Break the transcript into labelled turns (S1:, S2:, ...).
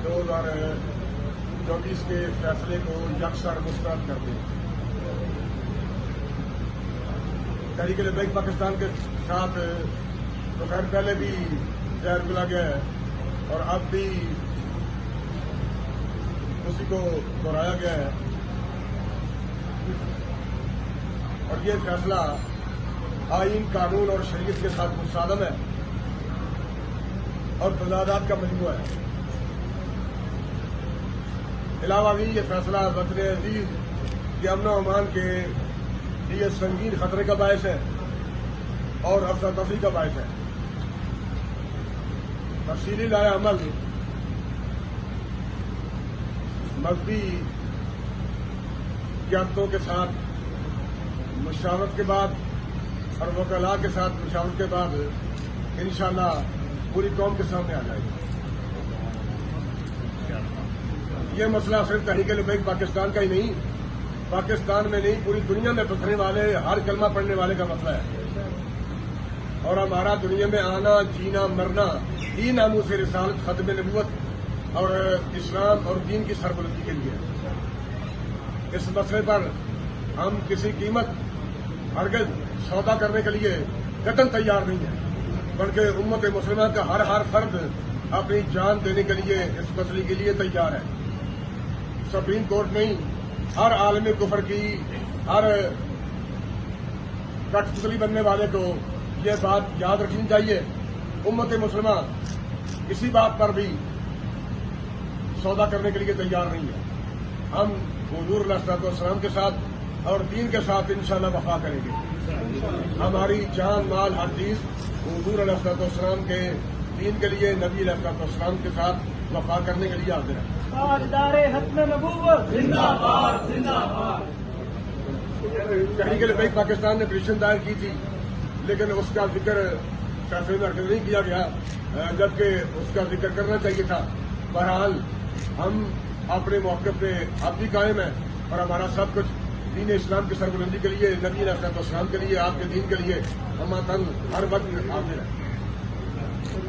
S1: جولائی 2024 کے فیصلے کو یکسر مسترد کر دیں۔ تحریک لبیک پاکستان کے ساتھ تو خیر پہلے بھی زہر ملا گیا ہے اور اب بھی اسی کو دہرایا گیا ہے، اور یہ فیصلہ آئین، قانون اور شریعت کے ساتھ متصادم ہے اور تضادات کا مجموعہ ہے۔ علاوہ بھی یہ فیصلہ وطن عزیز کے امن و امان کے لیے سنگین خطرے کا باعث ہے اور افراتفری کا باعث ہے۔ تفصیلی لائحہ عمل مذہبی قیادتوں کے ساتھ مشاورت کے بعد اور وکلاء کے ساتھ مشاورت کے بعد انشاءاللہ پوری قوم کے سامنے آ جائے گا۔ یہ مسئلہ صرف تحریک لبیک پاکستان کا ہی نہیں، پاکستان میں نہیں پوری دنیا میں بسنے والے ہر کلمہ پڑھنے والے کا مسئلہ ہے، اور ہمارا دنیا میں آنا، جینا، مرنا ہی ناموس رسالت، ختم نبوت اور اسلام اور دین کی سربلندی کے لیے۔ اس مسئلے پر ہم کسی قیمت ہرگز سودا کرنے کے لیے قطعاً تیار نہیں ہیں، بلکہ امت مسلمہ کا ہر فرد اپنی جان دینے کے لیے اس مسئلے کے لیے تیار ہے۔ سپریم کورٹ نے ہر عالم کفر کی، ہر کٹپتلی بننے والے کو یہ بات یاد رکھنی چاہیے، امت مسلمہ اسی بات پر بھی سودا کرنے کے لیے تیار نہیں ہے۔ ہم حضور علیہ السلام کے ساتھ اور دین کے ساتھ انشاءاللہ وفا کریں گے۔ ہماری جان، مال، ہر چیز حضور علیہ السلام کے دین کے لیے، نبی علیہ السلام کے ساتھ وفا کرنے کے لیے حاضر ہیں۔
S2: تاجدار ختم نبوت زندہ باد، زندہ باد۔
S1: تحریک لبیک پاکستان نے پٹیشن دائر کی تھی، لیکن اس کا ذکر فیصلے میں نہیں کیا گیا، جبکہ اس کا ذکر کرنا چاہیے تھا۔ بہرحال ہم اپنے موقف پہ اب بھی قائم ہیں، اور ہمارا سب کچھ دین اسلام کی سربلندی کے لیے، نبی علیہ السلام کے لیے، آپ کے دین کے لیے ہم ہر وقت حاضر ہیں۔